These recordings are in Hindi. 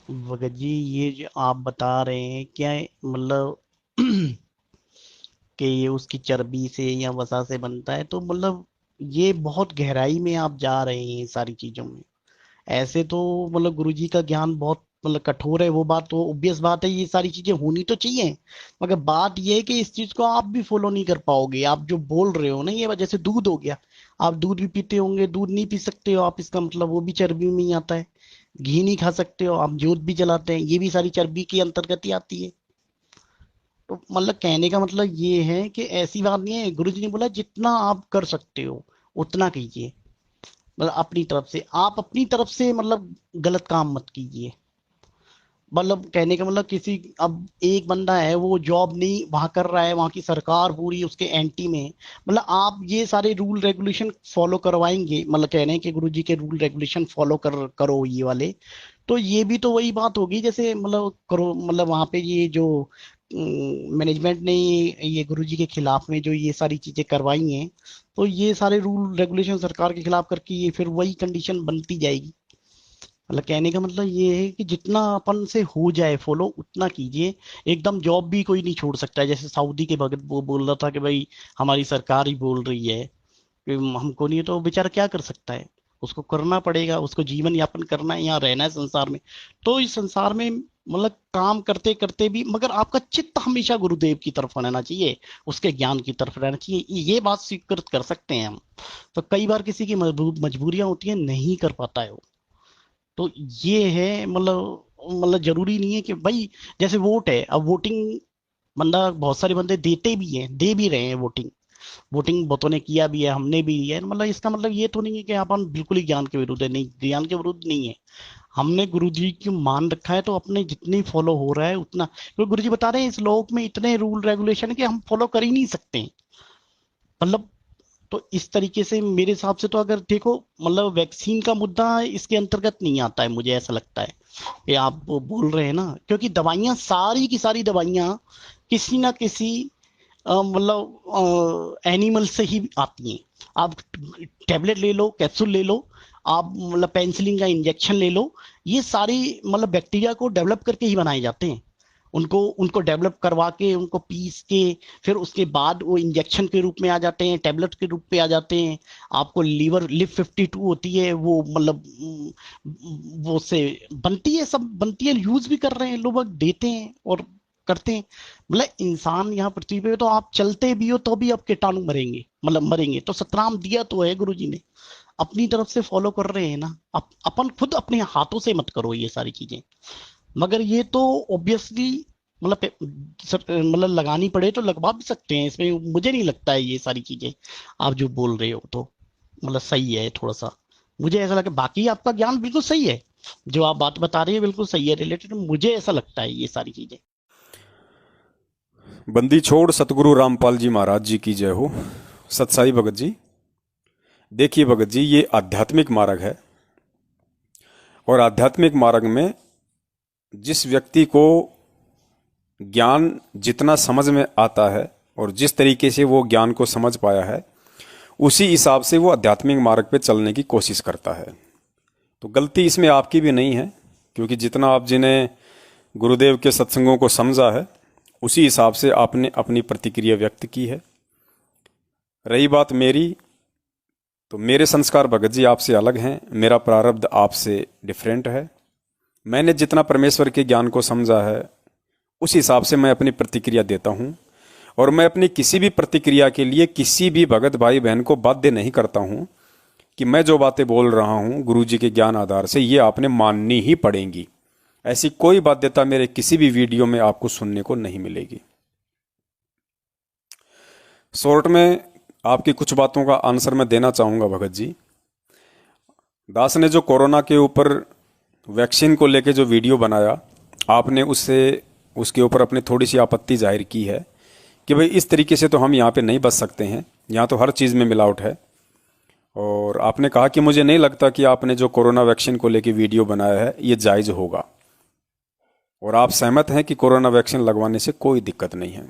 भगत जी, ये जो आप बता रहे हैं क्या मतलब कि ये उसकी चर्बी से या वसा से बनता है, तो मतलब ये बहुत गहराई में आप जा रहे हैं सारी चीजों में। ऐसे तो मतलब गुरुजी का ज्ञान बहुत मतलब कठोर है, वो बात तो ऑब्वियस बात है, ये सारी चीजें होनी तो चाहिए। मगर बात ये है कि इस चीज को आप भी फॉलो नहीं कर पाओगे। आप जो बोल रहे हो ना, ये वजह से दूध हो गया। आप दूध भी पीते होंगे, दूध नहीं पी सकते हो आप, इसका मतलब वो भी चर्बी में ही आता है। घी नहीं खा सकते हो आप, जोत भी जलाते हैं, ये भी सारी चर्बी के अंतर्गत ही आती है। तो मतलब कहने का मतलब ये है कि ऐसी बात नहीं है, गुरु जी ने बोला जितना आप कर सकते हो उतना कीजिए। मतलब अपनी तरफ से, आप अपनी तरफ से मतलब गलत काम मत कीजिए। मतलब कहने का मतलब किसी, अब एक बंदा है वो जॉब नहीं वहां कर रहा है, वहां की सरकार पूरी उसके एंटी में है। मतलब आप ये सारे रूल रेगुलेशन फॉलो करवाएंगे, मतलब कह रहे हैं कि गुरु जी के रूल रेगुलेशन फॉलो करो ये वाले। तो ये भी तो वही बात होगी जैसे मतलब करो, मतलब वहां पे ये जो मैनेजमेंट ने ये गुरुजी के खिलाफ में जो ये सारी चीजें करवाई हैं, तो ये सारे रूल रेगुलेशन सरकार के खिलाफ करके ये फिर वही कंडीशन बनती जाएगी। मतलब कहने का मतलब ये है कि जितना अपन से हो जाए फॉलो उतना कीजिए। एकदम जॉब भी कोई नहीं छोड़ सकता है, जैसे सऊदी के भगत वो बोल रहा था कि भाई हमारी सरकार ही बोल रही है कि हमको नहीं, तो बेचारा क्या कर सकता है। उसको करना पड़ेगा, उसको जीवन यापन करना है, यहाँ रहना है संसार में। तो इस संसार में मतलब काम करते करते भी मगर आपका चित्त हमेशा गुरुदेव की तरफ रहना चाहिए, उसके ज्ञान की तरफ रहना चाहिए, ये बात स्वीकृत कर सकते हैं हम। तो कई बार किसी की मजबूरियां होती हैं, नहीं कर पाता है वो। तो ये है मतलब जरूरी नहीं है कि भाई, जैसे वोट है, अब वोटिंग बंदा, बहुत सारे बंदे देते भी हैं, दे भी रहे हैं वोटिंग। वोटिंग बहुतों ने किया भी है, हमने भी किया है। मतलब इसका मतलब ये तो नहीं है कि अपन बिल्कुल ही ज्ञान के विरुद्ध है, नहीं, ज्ञान के विरुद्ध नहीं है। हमने गुरु जी की मान रखा है, तो अपने जितनी फॉलो हो रहा है उतना, क्योंकि गुरु जी बता रहे हैं इस लोक में इतने रूल रेगुलेशन है कि हम फॉलो कर ही नहीं सकते हैं। मतलब तो इस तरीके से मेरे हिसाब से तो अगर देखो, मतलब वैक्सीन का मुद्दा इसके अंतर्गत नहीं आता है, मुझे ऐसा लगता है। ये आप वो बोल रहे हैं ना, क्योंकि दवाइयां सारी की सारी दवाइयां किसी ना किसी मतलब एनिमल से ही आती हैं। आप टेबलेट ले लो, कैप्सूल ले लो, आप मतलब पेंसिलिन का इंजेक्शन ले लो, ये सारी मतलब बैक्टीरिया को डेवलप करके ही बनाए जाते हैं। उनको उनको डेवलप करवा के, उनको पीस के, फिर उसके बाद वो इंजेक्शन के रूप में आ जाते हैं, टेबलेट के रूप में आ जाते हैं। आपको लीवर लिव 52 होती है वो, मतलब वो से बनती है, सब बनती है, यूज भी कर रहे हैं लोग, देते हैं और करते हैं। मतलब इंसान यहाँ पृथ्वी पे, तो आप चलते भी हो तो भी आप कीटाणु मरेंगे, मतलब मरेंगे। तो सतराम दिया तो है गुरु जी ने, अपनी तरफ से फॉलो कर रहे हैं ना। अपन खुद अपने हाथों से मत करो ये सारी चीजें। मगर ये तो ऑब्वियसली मतलब मतलब लगानी पड़े तो लगवा भी सकते हैं, इसमें मुझे नहीं लगता है ये सारी चीजें आप जो बोल रहे हो तो मतलब सही है थोड़ा सा। मुझे ऐसा लगा, बाकी आपका ज्ञान बिल्कुल सही है, जो आप बात बता रही है बिल्कुल सही है रिलेटेड, मुझे ऐसा लगता है ये सारी चीजें। बंदी छोड़ सतगुरु रामपाल जी महाराज जी की जय हो। सतसाई भगत जी। देखिए भगत जी, ये आध्यात्मिक मार्ग है। और आध्यात्मिक मार्ग में जिस व्यक्ति को ज्ञान जितना समझ में आता है और जिस तरीके से वो ज्ञान को समझ पाया है, उसी हिसाब से वो आध्यात्मिक मार्ग पे चलने की कोशिश करता है। तो गलती इसमें आपकी भी नहीं है, क्योंकि जितना आप जिन्हें गुरुदेव के सत्संगों को समझा है, उसी हिसाब से आपने अपनी प्रतिक्रिया व्यक्त की है। रही बात मेरी, तो मेरे संस्कार भगत जी आपसे अलग हैं, मेरा प्रारब्ध आपसे डिफरेंट है। मैंने जितना परमेश्वर के ज्ञान को समझा है, उस हिसाब से मैं अपनी प्रतिक्रिया देता हूं। और मैं अपनी किसी भी प्रतिक्रिया के लिए किसी भी भगत भाई बहन को बाध्य नहीं करता हूं कि मैं जो बातें बोल रहा हूं गुरु जी के ज्ञान आधार से, ये आपने माननी ही पड़ेंगी। ऐसी कोई बाध्यता मेरे किसी भी वीडियो में आपको सुनने को नहीं मिलेगी। शॉर्ट में आपकी कुछ बातों का आंसर मैं देना चाहूंगा भगत जी। दास ने जो कोरोना के ऊपर वैक्सीन को लेके जो वीडियो बनाया, आपने उससे उसके ऊपर अपनी थोड़ी सी आपत्ति जाहिर की है कि भाई इस तरीके से तो हम यहाँ पे नहीं बच सकते हैं, यहाँ तो हर चीज़ में मिलावट है। और आपने कहा कि मुझे नहीं लगता कि आपने जो कोरोना वैक्सीन को लेके वीडियो बनाया है ये जायज़ होगा। और आप सहमत हैं कि कोरोना वैक्सीन लगवाने से कोई दिक्कत नहीं है।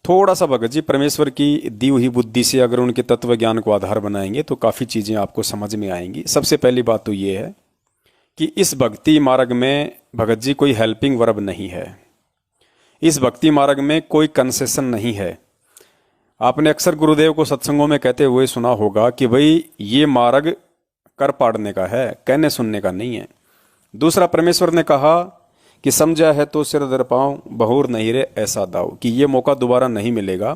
थोड़ा सा भगत जी परमेश्वर की दी हुई बुद्धि से अगर उनके तत्व ज्ञान को आधार बनाएंगे तो काफ़ी चीज़ें आपको समझ में आएंगी। सबसे पहली बात तो ये है कि इस भक्ति मार्ग में भगत जी कोई हेल्पिंग वर्ब नहीं है। इस भक्ति मार्ग में कोई कंसेशन नहीं है। आपने अक्सर गुरुदेव को सत्संगों में कहते हुए सुना होगा कि भाई ये मार्ग कर पाड़ने का है, कहने सुनने का नहीं है। दूसरा, परमेश्वर ने कहा कि समझा है तो सिर दर पाऊं, बहुर नहीं रे ऐसा दाऊ, कि ये मौका दोबारा नहीं मिलेगा।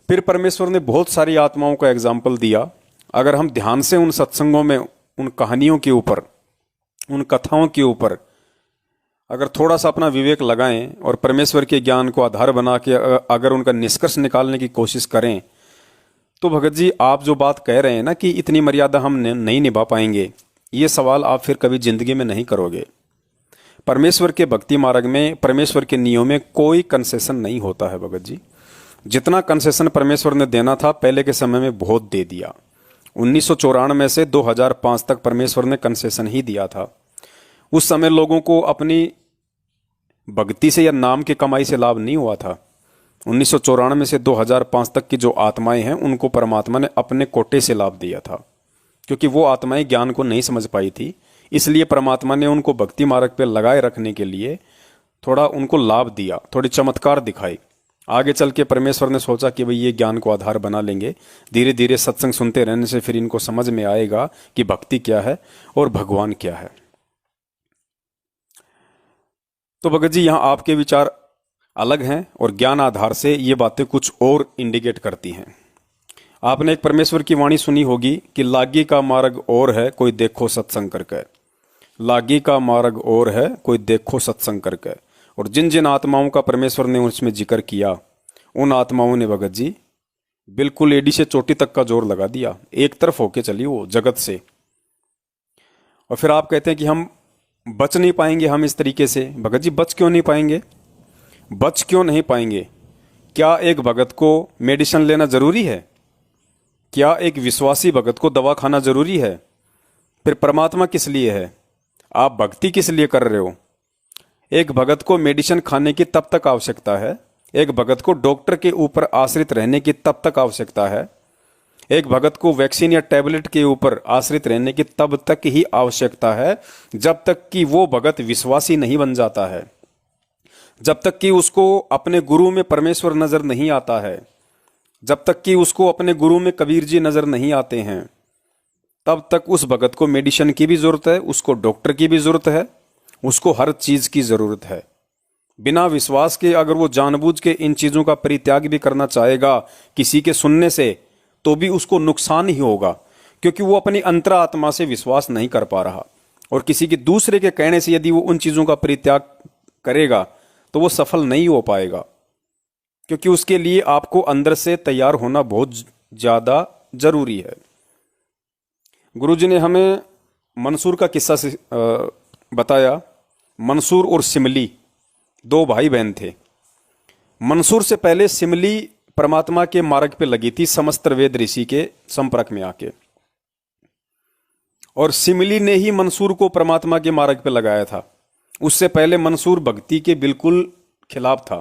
फिर परमेश्वर ने बहुत सारी आत्माओं का एग्जाम्पल दिया। अगर हम ध्यान से उन सत्संगों में, उन कहानियों के ऊपर, उन कथाओं के ऊपर अगर थोड़ा सा अपना विवेक लगाएं और परमेश्वर के ज्ञान को आधार बना के अगर उनका निष्कर्ष निकालने की कोशिश करें, तो भगत जी आप जो बात कह रहे हैं ना कि इतनी मर्यादा हम नहीं निभा पाएंगे, ये सवाल आप फिर कभी जिंदगी में नहीं करोगे। परमेश्वर के भक्ति मार्ग में, परमेश्वर के नियमों में कोई कंसेशन नहीं होता है भगत जी। जितना कंसेशन परमेश्वर ने देना था पहले के समय में बहुत दे दिया। 1994 से 2005 तक परमेश्वर ने कंसेशन ही दिया था। उस समय लोगों को अपनी भक्ति से या नाम की कमाई से लाभ नहीं हुआ था। 1994 से 2005 तक की जो आत्माएं हैं उनको परमात्मा ने अपने कोटे से लाभ दिया था, क्योंकि वो आत्माएं ज्ञान को नहीं समझ पाई थी। इसलिए परमात्मा ने उनको भक्ति मार्ग पे लगाए रखने के लिए थोड़ा उनको लाभ दिया, थोड़ी चमत्कार दिखाई। आगे चल के परमेश्वर ने सोचा कि भाई ये ज्ञान को आधार बना लेंगे, धीरे धीरे सत्संग सुनते रहने से फिर इनको समझ में आएगा कि भक्ति क्या है और भगवान क्या है। तो भगत जी यहाँ आपके विचार अलग हैं और ज्ञान आधार से ये बातें कुछ और इंडिकेट करती हैं। आपने एक परमेश्वर की वाणी सुनी होगी कि लागी का मार्ग और है, कोई देखो सत्संग करके। लागी का मार्ग और है, कोई देखो सत्संग करके। और जिन जिन आत्माओं का परमेश्वर ने उसमें जिक्र किया, उन आत्माओं ने भगत जी बिल्कुल एडी से चोटी तक का जोर लगा दिया, एक तरफ होके चली वो जगत से। और फिर आप कहते हैं कि हम बच नहीं पाएंगे हम इस तरीके से। भगत जी बच क्यों नहीं पाएंगे? बच क्यों नहीं पाएंगे? क्या एक भगत को मेडिसिन लेना जरूरी है? क्या एक विश्वासी भगत को दवा खाना जरूरी है? फिर परमात्मा किस लिए है? आप भक्ति किस लिए कर रहे हो? एक भगत को मेडिसिन खाने की तब तक आवश्यकता है, एक भगत को डॉक्टर के ऊपर आश्रित रहने की तब तक आवश्यकता है, एक भगत को वैक्सीन या टैबलेट के ऊपर आश्रित रहने की तब तक ही आवश्यकता है, जब तक कि वो भगत विश्वासी नहीं बन जाता है, जब तक कि उसको अपने गुरु में परमेश्वर नजर नहीं आता है, जब तक कि उसको अपने गुरु में कबीर जी नजर नहीं आते हैं, तब तक उस भगत को मेडिसिन की भी जरूरत है, उसको डॉक्टर की भी जरूरत है, उसको हर चीज की जरूरत है। बिना विश्वास के अगर वो जानबूझ के इन चीजों का परित्याग भी करना चाहेगा किसी के सुनने से, तो भी उसको नुकसान ही होगा, क्योंकि वो अपनी अंतरात्मा से विश्वास नहीं कर पा रहा। और किसी के दूसरे के कहने से यदि वो उन चीजों का परित्याग करेगा तो वो सफल नहीं हो पाएगा, क्योंकि उसके लिए आपको अंदर से तैयार होना बहुत ज्यादा जरूरी है। गुरुजी ने हमें मंसूर का किस्सा बताया। मंसूर और सिमली दो भाई बहन थे। मंसूर से पहले सिमली परमात्मा के मार्ग पे लगी थी, समस्त वेद ऋषि के संपर्क में आके, और सिमली ने ही मंसूर को परमात्मा के मार्ग पे लगाया था। उससे पहले मंसूर भक्ति के बिल्कुल खिलाफ था।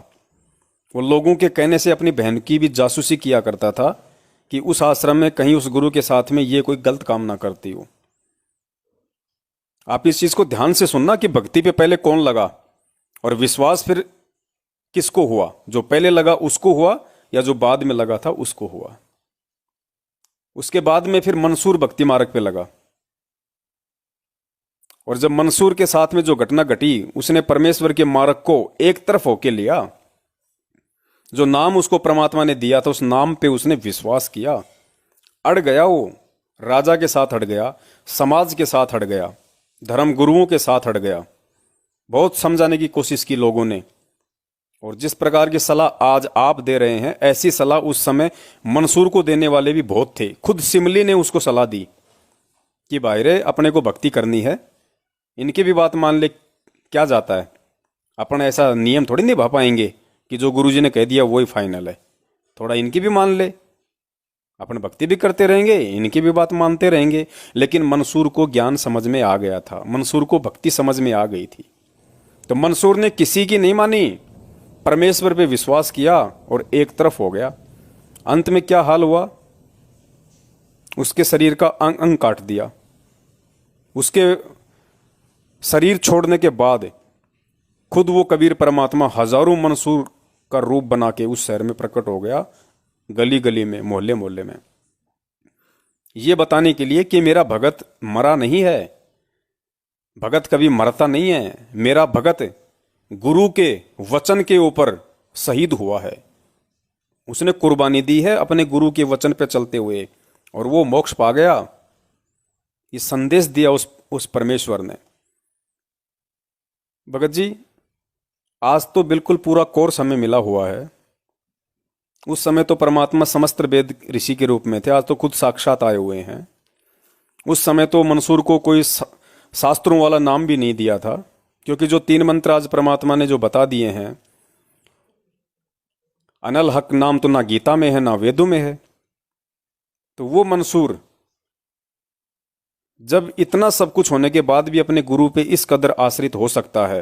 वो लोगों के कहने से अपनी बहन की भी जासूसी किया करता था कि उस आश्रम में कहीं उस गुरु के साथ में ये कोई गलत काम ना करती हो। आप इस चीज को ध्यान से सुनना कि भक्ति पे पहले कौन लगा और विश्वास फिर किसको हुआ। जो पहले लगा उसको हुआ या जो बाद में लगा था उसको हुआ। उसके बाद में फिर मंसूर भक्ति मार्ग पे लगा, और जब मंसूर के साथ में जो घटना घटी, उसने परमेश्वर के मार्ग को एक तरफ होके लिया। जो नाम उसको परमात्मा ने दिया था उस नाम पे उसने विश्वास किया, अड़ गया। वो राजा के साथ अड़ गया, समाज के साथ अड़ गया, धर्म गुरुओं के साथ अड़ गया। बहुत समझाने की कोशिश की लोगों ने, और जिस प्रकार की सलाह आज आप दे रहे हैं ऐसी सलाह उस समय मंसूर को देने वाले भी बहुत थे। खुद सिमली ने उसको सलाह दी कि भाई रे अपने को भक्ति करनी है, इनकी भी बात मान ले, क्या जाता है, अपन ऐसा नियम थोड़ी निभा पाएंगे कि जो गुरुजी ने कह दिया वही फाइनल है। थोड़ा इनकी भी मान ले, अपन भक्ति भी करते रहेंगे, इनकी भी बात मानते रहेंगे। लेकिन मंसूर को ज्ञान समझ में आ गया था, मंसूर को भक्ति समझ में आ गई थी। तो मंसूर ने किसी की नहीं मानी, परमेश्वर पे विश्वास किया और एक तरफ हो गया। अंत में क्या हाल हुआ, उसके शरीर का अंग अंग काट दिया। उसके शरीर छोड़ने के बाद खुद वो कबीर परमात्मा हजारों मंसूर का रूप बना के उस शहर में प्रकट हो गया, गली गली में, मोहल्ले मोहल्ले में, ये बताने के लिए कि मेरा भगत मरा नहीं है। भगत कभी मरता नहीं है। मेरा भगत गुरु के वचन के ऊपर शहीद हुआ है, उसने कुर्बानी दी है अपने गुरु के वचन पे चलते हुए, और वो मोक्ष पा गया। ये संदेश दिया उस परमेश्वर ने। भगत जी, आज तो बिल्कुल पूरा कोर्स हमें मिला हुआ है। उस समय तो परमात्मा समस्त वेद ऋषि के रूप में थे, आज तो खुद साक्षात आए हुए हैं। उस समय तो मंसूर को कोई शास्त्रों वाला नाम भी नहीं दिया था, क्योंकि जो 3 मंत्र आज परमात्मा ने जो बता दिए हैं, अनल हक नाम तो ना गीता में है ना वेदों में है। तो वो मंसूर जब इतना सब कुछ होने के बाद भी अपने गुरु पे इस कदर आश्रित हो सकता है,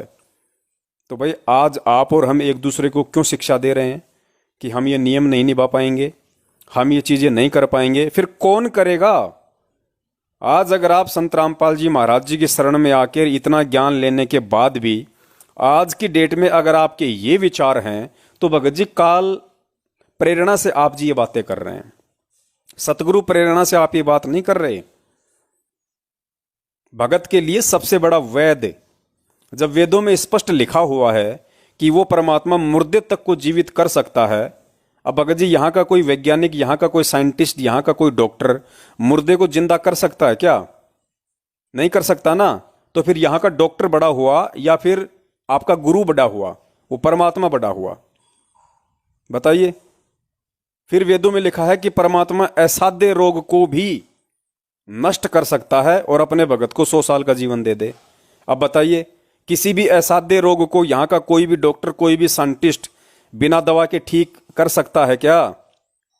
तो भाई आज आप और हम एक दूसरे को क्यों शिक्षा दे रहे हैं कि हम ये नियम नहीं निभा पाएंगे, हम ये चीजें नहीं कर पाएंगे? फिर कौन करेगा? आज अगर आप संत रामपाल जी महाराज जी की शरण में आकर इतना ज्ञान लेने के बाद भी आज की डेट में अगर आपके ये विचार हैं, तो भगत जी काल प्रेरणा से आप जी ये बातें कर रहे हैं, सतगुरु प्रेरणा से आप ये बात नहीं कर रहे। भगत के लिए सबसे बड़ा वेद, जब वेदों में स्पष्ट लिखा हुआ है कि वो परमात्मा मुर्दे तक को जीवित कर सकता है। अब भगत जी, यहां का कोई वैज्ञानिक, यहां का कोई साइंटिस्ट, यहां का कोई डॉक्टर मुर्दे को जिंदा कर सकता है क्या? नहीं कर सकता ना। तो फिर यहां का डॉक्टर बड़ा हुआ या फिर आपका गुरु बड़ा हुआ, वो परमात्मा बड़ा हुआ? बताइए। फिर वेदों में लिखा है कि परमात्मा असाध्य रोग को भी नष्ट कर सकता है और अपने भगत को 100 साल का जीवन दे दे। अब बताइए, किसी भी असाध्य रोग को यहां का कोई भी डॉक्टर, कोई भी साइंटिस्ट बिना दवा के ठीक कर सकता है क्या?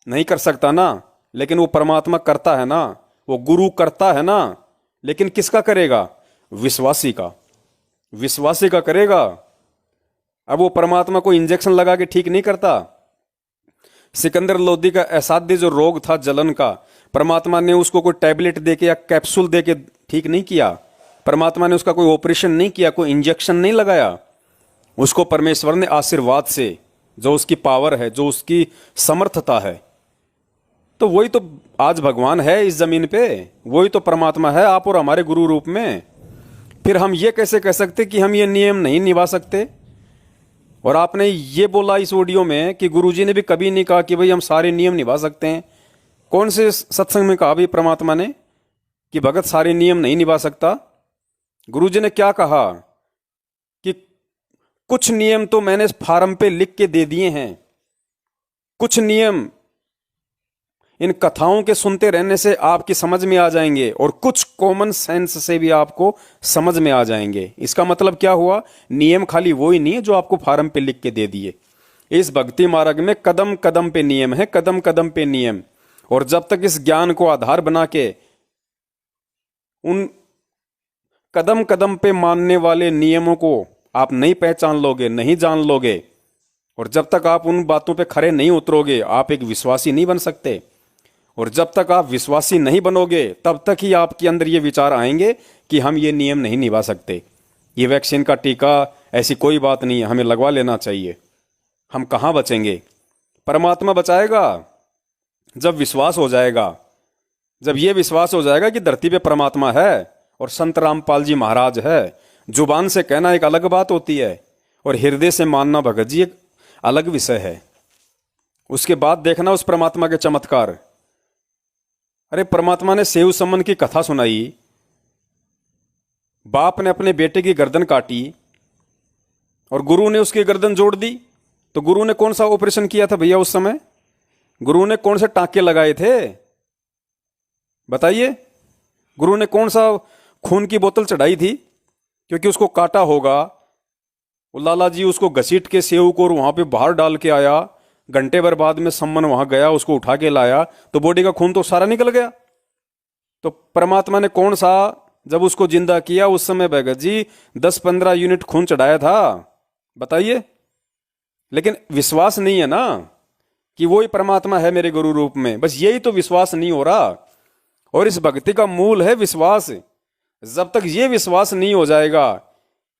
नहीं कर सकता ना। लेकिन वो परमात्मा करता है ना, वो गुरु करता है ना। लेकिन किसका करेगा? विश्वासी का। विश्वासी का करेगा। अब वो परमात्मा को इंजेक्शन लगा के ठीक नहीं करता। सिकंदर लोदी का असाध्य जो रोग था जलन का, परमात्मा ने उसको कोई टैबलेट देके या कैप्सूल देके ठीक नहीं किया। परमात्मा ने उसका कोई ऑपरेशन नहीं किया, कोई इंजेक्शन नहीं लगाया। उसको परमेश्वर ने आशीर्वाद से, जो उसकी पावर है, जो उसकी समर्थता है, तो वही तो आज भगवान है इस जमीन पे, वही तो परमात्मा है आप और हमारे गुरु रूप में। फिर हम ये कैसे कह सकते कि हम ये नियम नहीं निभा सकते? और आपने ये बोला इस ऑडियो में कि गुरुजी ने भी कभी नहीं कहा कि भाई हम सारे नियम निभा सकते हैं। कौन से सत्संग में कहा भाई परमात्मा ने कि भगत सारे नियम नहीं निभा सकता? गुरुजी ने क्या कहा कि कुछ नियम तो मैंने फार्म पे लिख के दे दिए हैं, कुछ नियम इन कथाओं के सुनते रहने से आपकी समझ में आ जाएंगे और कुछ कॉमन सेंस से भी आपको समझ में आ जाएंगे। इसका मतलब क्या हुआ? नियम खाली वो ही नहीं है जो आपको फार्म पे लिख के दे दिए। इस भक्ति मार्ग में कदम कदम पे नियम है, कदम कदम पे नियम। और जब तक इस ज्ञान को आधार बना के उन कदम कदम पे मानने वाले नियमों को आप नहीं पहचान लोगे, नहीं जान लोगे, और जब तक आप उन बातों पे खरे नहीं उतरोगे, आप एक विश्वासी नहीं बन सकते। और जब तक आप विश्वासी नहीं बनोगे, तब तक ही आपके अंदर ये विचार आएंगे कि हम ये नियम नहीं निभा सकते। ये वैक्सीन का टीका ऐसी कोई बात नहीं है, हमें लगवा लेना चाहिए। हम कहाँ बचेंगे? परमात्मा बचाएगा जब विश्वास हो जाएगा। जब ये विश्वास हो जाएगा कि धरती पे परमात्मा है और संत रामपाल जी महाराज है। जुबान से कहना एक अलग बात होती है और हृदय से मानना भगत जी एक अलग विषय है। उसके बाद देखना उस परमात्मा के चमत्कार। अरे परमात्मा ने सेव समन की कथा सुनाई, बाप ने अपने बेटे की गर्दन काटी और गुरु ने उसकी गर्दन जोड़ दी। तो गुरु ने कौन सा ऑपरेशन किया था भैया उस समय? गुरु ने कौन से टांके लगाए थे? बताइए। गुरु ने कौन सा खून की बोतल चढ़ाई थी? क्योंकि उसको काटा होगा, वो लाला जी उसको घसीट के सेव को वहां पे बाहर डाल के आया। घंटे भर बाद में सम्मन वहां गया, उसको उठा के लाया, तो बॉडी का खून तो सारा निकल गया। तो परमात्मा ने कौन सा, जब उसको जिंदा किया उस समय भगत जी 10-15 यूनिट खून चढ़ाया था? बताइए। लेकिन विश्वास नहीं है ना कि वही परमात्मा है मेरे गुरु रूप में। बस यही तो विश्वास नहीं हो रहा। और इस भक्ति का मूल है विश्वास। जब तक ये विश्वास नहीं हो जाएगा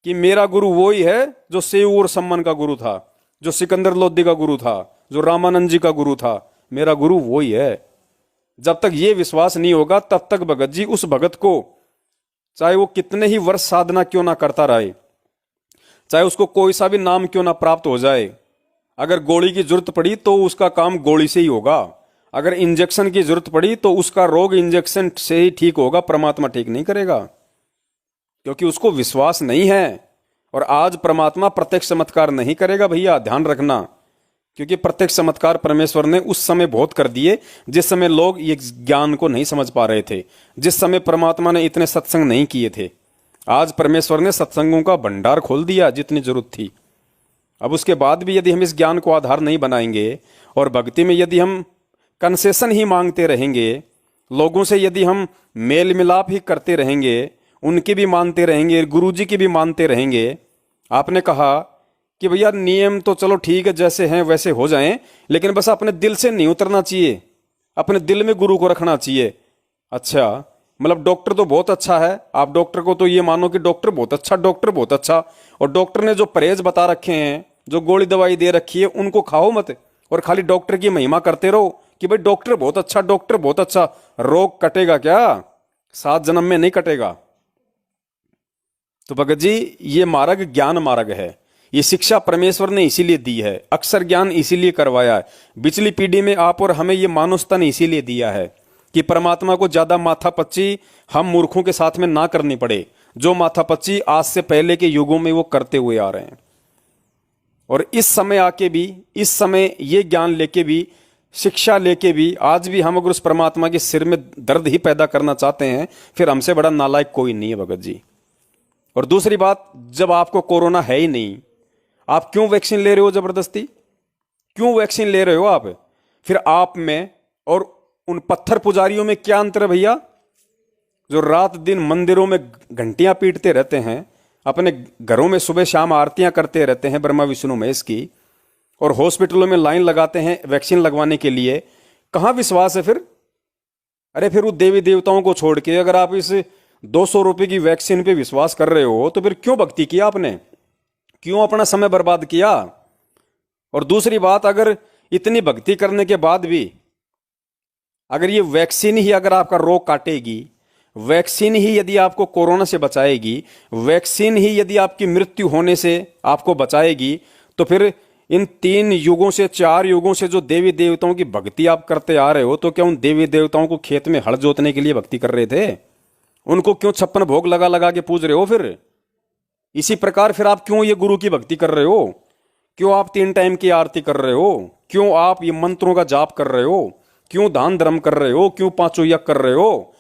कि मेरा गुरु वो ही है जो सेऊ और सम्मन का गुरु था, जो सिकंदर लोदी का गुरु था, जो रामानंद जी का गुरु था, मेरा गुरु वो ही है, जब तक ये विश्वास नहीं होगा तब तक भगत जी उस भगत को, चाहे वो कितने ही वर्ष साधना क्यों ना करता रहे, चाहे उसको कोई सा भी नाम क्यों ना प्राप्त हो जाए, अगर गोली की जरूरत पड़ी तो उसका काम गोली से ही होगा, अगर इंजेक्शन की जरूरत पड़ी तो उसका रोग इंजेक्शन से ही ठीक होगा, परमात्मा ठीक नहीं करेगा, क्योंकि उसको विश्वास नहीं है। और आज परमात्मा प्रत्यक्ष चमत्कार नहीं करेगा भैया, ध्यान रखना, क्योंकि प्रत्यक्ष चमत्कार परमेश्वर ने उस समय बहुत कर दिए जिस समय लोग ये ज्ञान को नहीं समझ पा रहे थे, जिस समय परमात्मा ने इतने सत्संग नहीं किए थे। आज परमेश्वर ने सत्संगों का भंडार खोल दिया जितनी जरूरत थी। अब उसके बाद भी यदि हम इस ज्ञान को आधार नहीं बनाएंगे और भक्ति में यदि हम कंसेशन ही मांगते रहेंगे, लोगों से यदि हम मेल मिलाप ही करते रहेंगे, उनकी भी मानते रहेंगे, गुरुजी की भी मानते रहेंगे। आपने कहा कि भैया नियम तो चलो ठीक है, जैसे हैं वैसे हो जाएं, लेकिन बस अपने दिल से नहीं उतरना चाहिए, अपने दिल में गुरु को रखना चाहिए। अच्छा, मतलब डॉक्टर तो बहुत अच्छा है, आप डॉक्टर को तो ये मानो कि डॉक्टर बहुत अच्छा, डॉक्टर बहुत अच्छा, और डॉक्टर ने जो परहेज बता रखे हैं, जो गोली दवाई दे रखी है, उनको खाओ मत और खाली डॉक्टर की महिमा करते रहो कि भाई डॉक्टर बहुत अच्छा, डॉक्टर बहुत अच्छा। रोग कटेगा क्या? 7 जन्म में नहीं कटेगा। तो भगत जी ये मार्ग ज्ञान मार्ग है, ये शिक्षा परमेश्वर ने इसीलिए दी है, अक्षर ज्ञान इसीलिए करवाया है। पिछली पीढ़ी में आप और हमें ये मानव स्तन इसीलिए दिया है कि परमात्मा को ज्यादा माथापच्ची हम मूर्खों के साथ में ना करनी पड़े, जो माथापच्ची आज से पहले के युगों में वो करते हुए आ रहे हैं। और इस समय आके भी, इस समय ये ज्ञान लेके भी, शिक्षा लेके भी, आज भी हम अगर उस परमात्मा के सिर में दर्द ही पैदा करना चाहते हैं, फिर हमसे बड़ा नालायक कोई नहीं है भगत जी। और दूसरी बात, जब आपको कोरोना है ही नहीं, आप क्यों वैक्सीन ले रहे हो जबरदस्ती? क्यों वैक्सीन ले रहे हो आप? फिर आप में और उन पत्थर पुजारियों में क्या अंतर है भैया, जो रात दिन मंदिरों में घंटियां पीटते रहते हैं, अपने घरों में सुबह शाम आरतियां करते रहते हैं ब्रह्मा विष्णु महेश की, और हॉस्पिटलों में लाइन लगाते हैं वैक्सीन लगवाने के लिए। कहां विश्वास है फिर? अरे फिर वो देवी देवताओं को छोड़ के अगर आप इस 200 रुपए की वैक्सीन पे विश्वास कर रहे हो, तो फिर क्यों भक्ति किया आपने? क्यों अपना समय बर्बाद किया? और दूसरी बात, अगर इतनी भक्ति करने के बाद भी अगर ये वैक्सीन ही अगर आपका रोग काटेगी, वैक्सीन ही यदि आपको कोरोना से बचाएगी, वैक्सीन ही यदि आपकी मृत्यु होने से आपको बचाएगी, तो फिर इन 3 युगों से 4 युगों से जो देवी देवताओं की भक्ति आप करते आ रहे हो, तो क्या उन देवी देवताओं को खेत में हल जोतने के लिए भक्ति कर रहे थे? उनको क्यों 56 भोग लगा लगा के पूज रहे हो? फिर इसी प्रकार फिर आप क्यों ये गुरु की भक्ति कर रहे हो? क्यों आप 3 टाइम की आरती कर रहे हो? क्यों आप ये मंत्रों का जाप कर रहे हो? क्यों दान धर्म कर रहे हो? क्यों 5 यज्ञ कर रहे हो?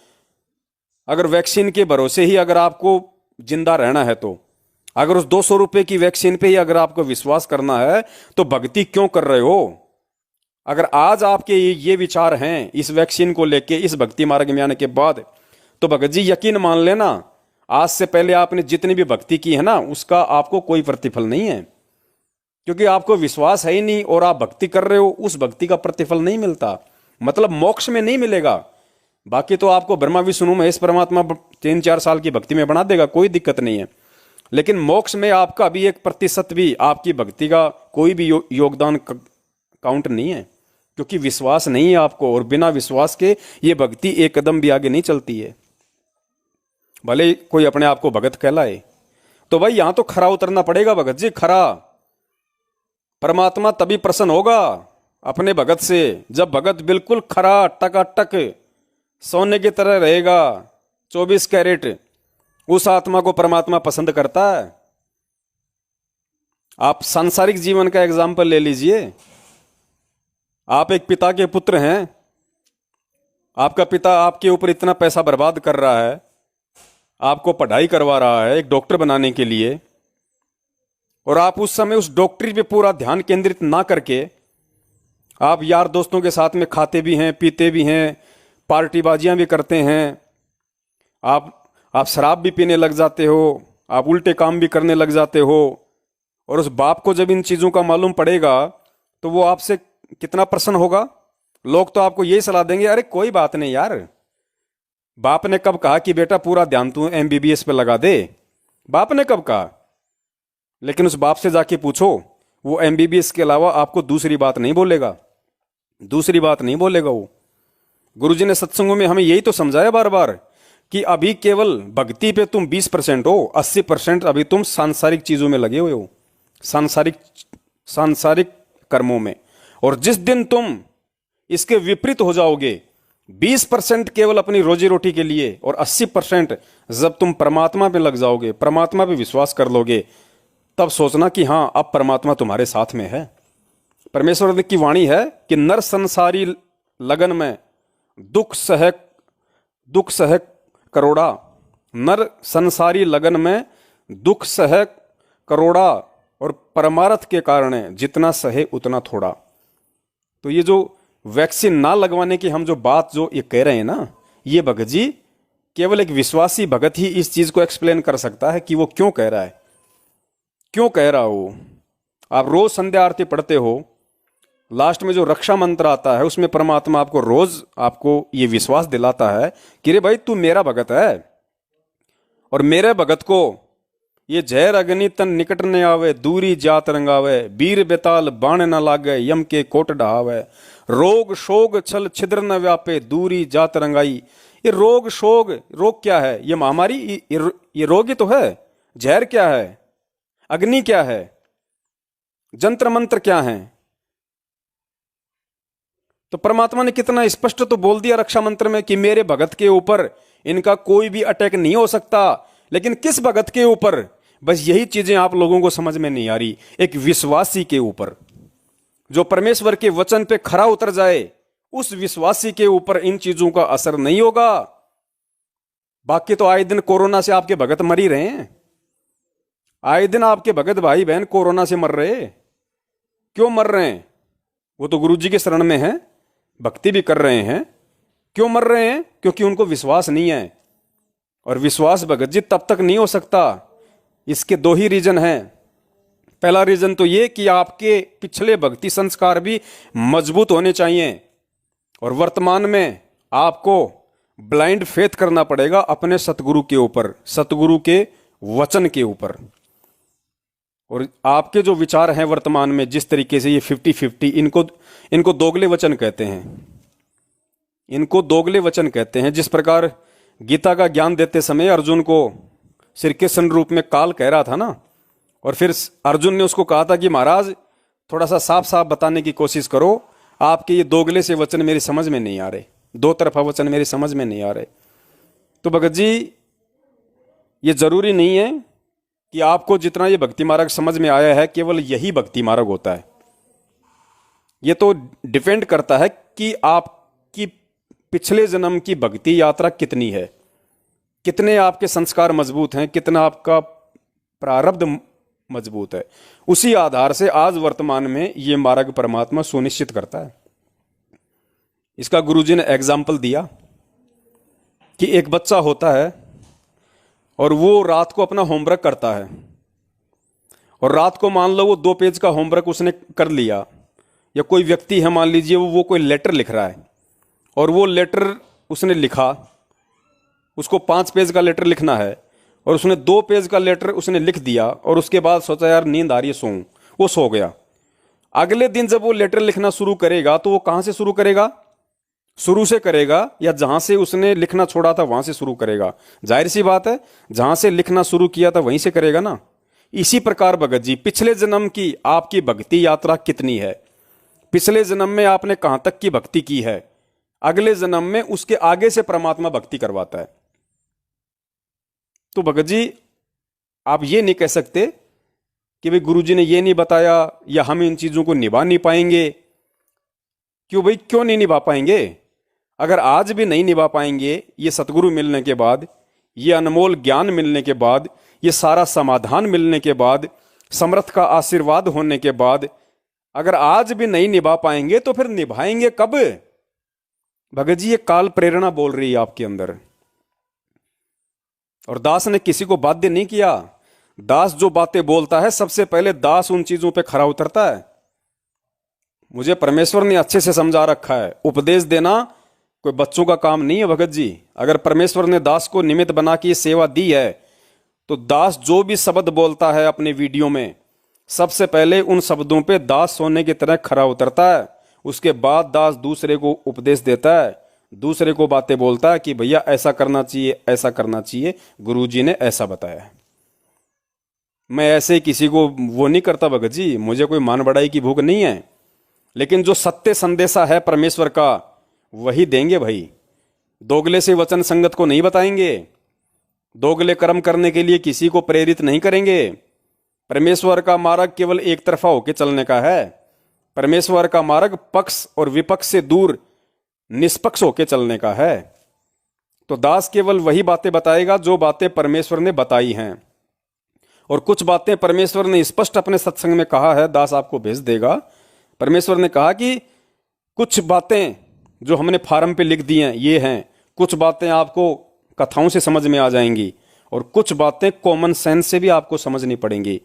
अगर वैक्सीन के भरोसे ही अगर आपको जिंदा रहना है, तो अगर उस 200 रुपए की वैक्सीन पे ही अगर आपको विश्वास करना है, तो भक्ति क्यों कर रहे हो? अगर आज आपके ये विचार हैं इस वैक्सीन को लेके, इस भक्ति मार्ग में आने के बाद, तो भगत जी यकीन मान लेना, आज से पहले आपने जितनी भी भक्ति की है ना, उसका आपको कोई प्रतिफल नहीं है, क्योंकि आपको विश्वास है ही नहीं और आप भक्ति कर रहे हो, उस भक्ति का प्रतिफल नहीं मिलता, मतलब मोक्ष में नहीं मिलेगा। बाकी तो आपको ब्रह्मा विष्णु महेश परमात्मा 3-4 साल की भक्ति में बना देगा, कोई दिक्कत नहीं है, लेकिन मोक्ष में आपका भी 1% भी आपकी भक्ति का कोई भी योगदान काउंट नहीं है, क्योंकि विश्वास नहीं है आपको, और बिना विश्वास के ये भक्ति एक कदम भी आगे नहीं चलती है। भले ही कोई अपने आप को भगत कहलाए, तो भाई यहां तो खरा उतरना पड़ेगा भगत जी, खरा। परमात्मा तभी प्रसन्न होगा अपने भगत से, जब भगत बिल्कुल खरा टकाटक सोने की तरह रहेगा, 24 कैरेट। उस आत्मा को परमात्मा पसंद करता है। आप सांसारिक जीवन का एग्जाम्पल ले लीजिए। आप एक पिता के पुत्र हैं, आपका पिता आपके ऊपर इतना पैसा बर्बाद कर रहा है, आपको पढ़ाई करवा रहा है एक डॉक्टर बनाने के लिए, और आप उस समय उस डॉक्टरी पे पूरा ध्यान केंद्रित ना करके आप यार दोस्तों के साथ में खाते भी हैं, पीते भी हैं, पार्टीबाजियां भी करते हैं, आप शराब भी पीने लग जाते हो, आप उल्टे काम भी करने लग जाते हो, और उस बाप को जब इन चीजों का मालूम पड़ेगा तो वो आपसे कितना प्रसन्न होगा। लोग तो आपको यही सलाह देंगे, अरे कोई बात नहीं यार, बाप ने कब कहा कि बेटा पूरा ध्यान तू एमबीबीएस पे लगा दे? बाप ने कब कहा? लेकिन उस बाप से जाके पूछो, वो एमबीबीएस के अलावा आपको दूसरी बात नहीं बोलेगा, दूसरी बात नहीं बोलेगा वो। गुरुजी ने सत्संगों में हमें यही तो समझाया बार बार कि अभी केवल भक्ति पे तुम 20% हो, 80% अभी तुम सांसारिक चीजों में लगे हुए हो, सांसारिक सांसारिक कर्मों में। और जिस दिन तुम इसके विपरीत हो जाओगे, 20% केवल अपनी रोजी रोटी के लिए और 80% जब तुम परमात्मा पे लग जाओगे, परमात्मा पे विश्वास कर लोगे, तब सोचना कि हां अब परमात्मा तुम्हारे साथ में है। परमेश्वर की वाणी है कि नर संसारी लगन में दुख सह करोड़ा, नर संसारी लगन में दुख सह करोड़ा, और परमार्थ के कारण जितना सहे उतना थोड़ा। तो ये जो वैक्सीन ना लगवाने की हम जो बात जो ये कह रहे हैं ना, ये भगत जी केवल एक विश्वासी भगत ही इस चीज को एक्सप्लेन कर सकता है कि वो क्यों कह रहा है, क्यों कह रहा हो। आप रोज संध्या आरती पढ़ते हो, लास्ट में जो रक्षा मंत्र आता है उसमें परमात्मा आपको रोज आपको ये विश्वास दिलाता है कि रे भाई तू मेरा भगत है, और मेरे भगत को ये जहर अग्नि तन निकट न आवे, दूरी जात रंगावे, वीर बेताल बाण न लागे, यम के कोट डहावे, रोग शोग छल छिद्र न व्यापे, दूरी जात रंगाई। ये रोग शोग, रोग क्या है? ये महामारी, ये रोग ही तो है। जहर क्या है? अग्नि क्या है? जंत्र मंत्र क्या है? तो परमात्मा ने कितना स्पष्ट तो बोल दिया रक्षा मंत्र में कि मेरे भगत के ऊपर इनका कोई भी अटैक नहीं हो सकता। लेकिन किस भगत के ऊपर? बस यही चीजें आप लोगों को समझ में नहीं आ रही। एक विश्वासी के ऊपर, जो परमेश्वर के वचन पे खरा उतर जाए, उस विश्वासी के ऊपर इन चीजों का असर नहीं होगा। बाकी तो आए दिन कोरोना से आपके भगत मर ही रहे हैं, आए दिन आपके भगत भाई बहन कोरोना से मर रहे। क्यों मर रहे हैं? वो तो गुरु जी के शरण में हैं, भक्ति भी कर रहे हैं। क्यों मर रहे हैं? क्योंकि उनको विश्वास नहीं है। और विश्वास भगत जी तब तक नहीं हो सकता। इसके दो ही रीजन हैं। पहला रीजन तो ये कि आपके पिछले भक्ति संस्कार भी मजबूत होने चाहिए, और वर्तमान में आपको ब्लाइंड फेथ करना पड़ेगा अपने सतगुरु के ऊपर, सतगुरु के वचन के ऊपर। और आपके जो विचार हैं वर्तमान में, जिस तरीके से ये 50-50, इनको दोगले वचन कहते हैं, इनको दोगले वचन कहते हैं। जिस प्रकार गीता का ज्ञान देते समय अर्जुन को श्री कृष्ण रूप में काल कह रहा था ना, और फिर अर्जुन ने उसको कहा था कि महाराज थोड़ा सा साफ साफ बताने की कोशिश करो, आपके ये दोगले से वचन मेरी समझ में नहीं आ रहे, दो तरफा वचन मेरी समझ में नहीं आ रहे। तो भगत जी ये जरूरी नहीं है कि आपको जितना ये भक्ति मार्ग समझ में आया है केवल यही भक्ति मार्ग होता है। ये तो डिपेंड करता है कि आपकी पिछले जन्म की भक्ति यात्रा कितनी है, कितने आपके संस्कार मजबूत हैं, कितना आपका प्रारब्ध मजबूत है। उसी आधार से आज वर्तमान में ये मार्ग परमात्मा सुनिश्चित करता है। इसका गुरुजी ने एग्जाम्पल दिया कि एक बच्चा होता है और वो रात को अपना होमवर्क करता है, और रात को मान लो वो 2 पेज का होमवर्क उसने कर लिया, या कोई व्यक्ति है मान लीजिए वो कोई लेटर लिख रहा है, और वो लेटर उसने लिखा, उसको 5 पेज का लेटर लिखना है, और उसने 2 पेज का लेटर उसने लिख दिया, और उसके बाद सोचा यार नींद आ रही है, सोऊं, वो सो गया। अगले दिन जब वो लेटर लिखना शुरू करेगा तो वो कहां से शुरू करेगा? शुरू से करेगा या जहां से उसने लिखना छोड़ा था वहां से शुरू करेगा? जाहिर सी बात है जहां से लिखना शुरू किया था वहीं से करेगा ना। इसी प्रकार भगत जी पिछले जन्म की आपकी भक्ति यात्रा कितनी है, पिछले जन्म में आपने कहां तक की भक्ति की है, अगले जन्म में उसके आगे से परमात्मा भक्ति करवाता है। तो भगत जी आप ये नहीं कह सकते कि भाई गुरुजी ने ये नहीं बताया या हम इन चीजों को निभा नहीं पाएंगे। क्यों भाई, क्यों नहीं निभा पाएंगे? अगर आज भी नहीं निभा पाएंगे, ये सतगुरु मिलने के बाद, ये अनमोल ज्ञान मिलने के बाद, ये सारा समाधान मिलने के बाद, समर्थ का आशीर्वाद होने के बाद, अगर आज भी नहीं निभा पाएंगे तो फिर निभाएंगे कब? भगत जी ये काल प्रेरणा बोल रही है आपके अंदर। और दास ने किसी को बाध्य नहीं किया। दास जो बातें बोलता है सबसे पहले दास उन चीजों पे खरा उतरता है। मुझे परमेश्वर ने अच्छे से समझा रखा है, उपदेश देना कोई बच्चों का काम नहीं है भगत जी। अगर परमेश्वर ने दास को निमित्त बना के ये सेवा दी है, तो दास जो भी शब्द बोलता है अपने वीडियो में, सबसे पहले उन शब्दों पे दास सोने की तरह खरा उतरता है। उसके बाद दास दूसरे को उपदेश देता है, दूसरे को बातें बोलता है कि भैया ऐसा करना चाहिए, ऐसा करना चाहिए, गुरुजी ने ऐसा बताया। मैं ऐसे किसी को वो नहीं करता भगत जी, मुझे कोई मान बढ़ाई की भूख नहीं है, लेकिन जो सत्य संदेशा है परमेश्वर का वही देंगे भाई। दोगले से वचन संगत को नहीं बताएंगे, दोगले कर्म करने के लिए किसी को प्रेरित नहीं करेंगे। परमेश्वर का मार्ग केवल एक तरफा होकर चलने का है। परमेश्वर का मार्ग पक्ष और विपक्ष से दूर निष्पक्ष होकर चलने का है। तो दास केवल वही बातें बताएगा जो बातें परमेश्वर ने बताई हैं, और कुछ बातें परमेश्वर ने स्पष्ट अपने सत्संग में कहा है, दास आपको भेज देगा। परमेश्वर ने कहा कि कुछ बातें जो हमने फार्म पे लिख दी हैं ये हैं, कुछ बातें आपको कथाओं से समझ में आ जाएंगी, और कुछ बातें कॉमन सेंस से भी आपको समझनी पड़ेंगी।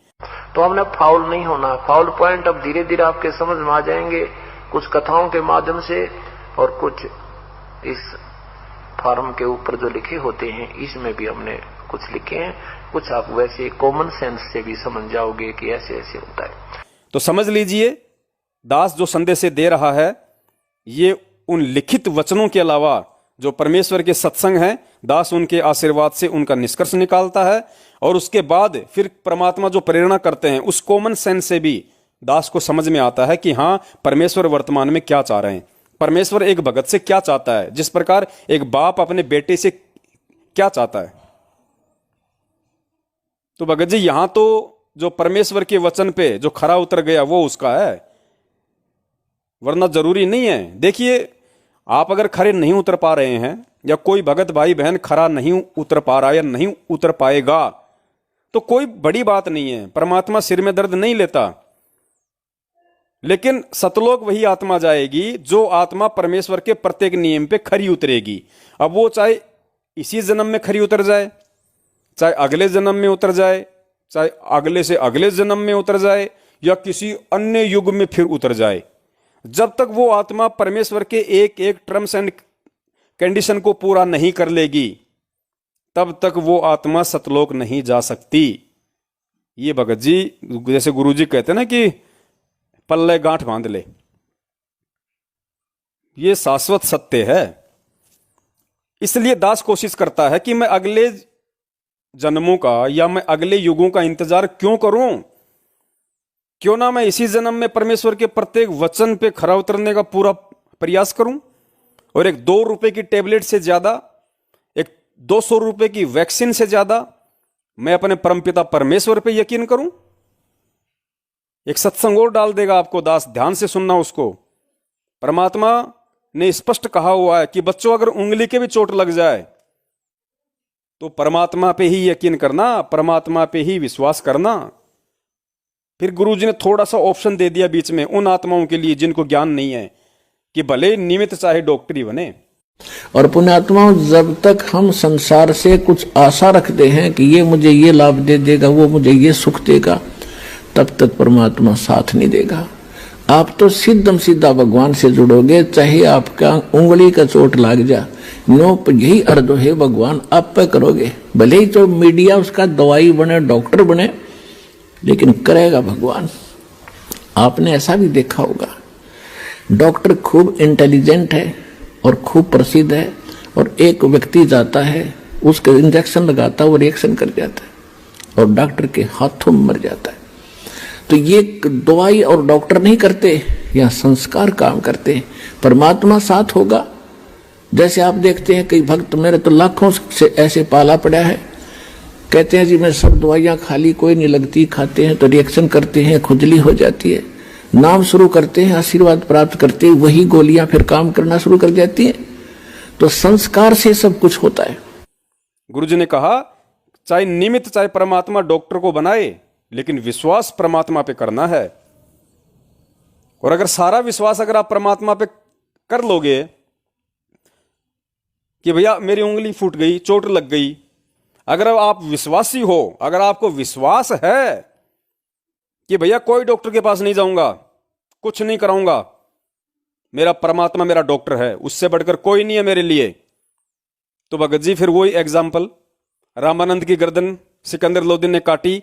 तो हमने फाउल नहीं होना। फाउल पॉइंट अब धीरे धीरे आपके समझ में आ जाएंगे, कुछ कथाओं के माध्यम से और कुछ इस फार्म के ऊपर जो लिखे होते हैं इसमें भी हमने कुछ लिखे हैं। कुछ आप वैसे कॉमन सेंस से भी समझ जाओगे कि ऐसे ऐसे होता है। तो समझ लीजिए, दास जो संदेश दे रहा है ये उन लिखित वचनों के अलावा जो परमेश्वर के सत्संग हैं, दास उनके आशीर्वाद से उनका निष्कर्ष निकालता है, और उसके बाद फिर परमात्मा जो प्रेरणा करते हैं उस कॉमन सेंस से भी दास को समझ में आता है कि हाँ, परमेश्वर वर्तमान में क्या चाह रहे हैं, परमेश्वर एक भगत से क्या चाहता है, जिस प्रकार एक बाप अपने बेटे से क्या चाहता है। तो भगत जी यहां तो जो परमेश्वर के वचन पे जो खरा उतर गया वो उसका है, वरना जरूरी नहीं है। देखिए, आप अगर खरे नहीं उतर पा रहे हैं, या कोई भगत भाई बहन खरा नहीं उतर पा रहा या नहीं उतर पाएगा, तो कोई बड़ी बात नहीं है, परमात्मा सिर में दर्द नहीं लेता। लेकिन सतलोक वही आत्मा जाएगी जो आत्मा परमेश्वर के प्रत्येक नियम पे खरी उतरेगी। अब वो चाहे इसी जन्म में खरी उतर जाए, चाहे अगले जन्म में उतर जाए, चाहे अगले से अगले जन्म में उतर जाए, या किसी अन्य युग में फिर उतर जाए, जब तक वो आत्मा परमेश्वर के एक एक टर्म्स एंड कंडीशन को पूरा नहीं कर लेगी, तब तक वो आत्मा सतलोक नहीं जा सकती। ये भगत जी जैसे गुरुजी कहते हैं ना कि पल्ले गांठ बांध ले, ये शाश्वत सत्य है। इसलिए दास कोशिश करता है कि मैं अगले जन्मों का या मैं अगले युगों का इंतजार क्यों करूं, क्यों ना मैं इसी जन्म में परमेश्वर के प्रत्येक वचन पे खरा उतरने का पूरा प्रयास करूं, और एक 2 रुपए की टेबलेट से ज्यादा, एक 200 रुपए की वैक्सीन से ज्यादा मैं अपने परमपिता परमेश्वर पे यकीन करूं। एक सत्संग और डाल देगा आपको दास, ध्यान से सुनना उसको। परमात्मा ने स्पष्ट कहा हुआ है कि बच्चों, अगर उंगली के भी चोट लग जाए तो परमात्मा पे ही यकीन करना, परमात्मा पे ही विश्वास करना। फिर गुरुजी ने थोड़ा सा ऑप्शन दे दिया बीच में उन आत्माओं के लिए जिनको ज्ञान नहीं है, कि भले निमित्त चाहे डॉक्टरी बने। और पुण्यात्माओं, जब तक हम संसार से कुछ आशा रखते हैं कि ये मुझे ये लाभ दे देगा, वो मुझे ये सुख देगा, तब तक परमात्मा साथ नहीं देगा। आप तो सीधम सीधा भगवान से जुड़ोगे, चाहे आपका उंगली का चोट लग जा, नो यही अर्ज है भगवान आप पे करोगे। भले ही तो मीडिया उसका दवाई बने, डॉक्टर बने, लेकिन करेगा भगवान। आपने ऐसा भी देखा होगा, डॉक्टर खूब इंटेलिजेंट है और खूब प्रसिद्ध है, और एक व्यक्ति जाता है, उसका इंजेक्शन लगाता है, वो रिएक्शन कर जाता है और डॉक्टर के हाथों में मर जाता है। तो ये दवाई और डॉक्टर नहीं करते, या संस्कार काम करते। परमात्मा साथ होगा। जैसे आप देखते हैं कई भक्त, मेरे तो लाखों से ऐसे पाला पड़ा है, कहते हैं जी मैं सब दवाइयाँ खा ली, कोई नहीं लगती, खाते हैं तो रिएक्शन करते हैं, खुजली हो जाती है, नाम शुरू करते हैं, आशीर्वाद प्राप्त करते हैं, वही गोलियां फिर काम करना शुरू कर जाती हैं। तो संस्कार से सब कुछ होता है। गुरुजी ने कहा, चाहे निमित्त चाहे परमात्मा डॉक्टर को बनाए, लेकिन विश्वास परमात्मा पे करना है। और अगर सारा विश्वास अगर आप परमात्मा पे कर लोगे कि भैया मेरी उंगली फूट गई, चोट लग गई, अगर आप विश्वासी हो, अगर आपको विश्वास है कि भैया कोई डॉक्टर के पास नहीं जाऊंगा, कुछ नहीं कराऊंगा, मेरा परमात्मा मेरा डॉक्टर है, उससे बढ़कर कोई नहीं है मेरे लिए। तो भगत जी फिर वही एग्जाम्पल, रामानंद की गर्दन सिकंदर लोदी ने काटी,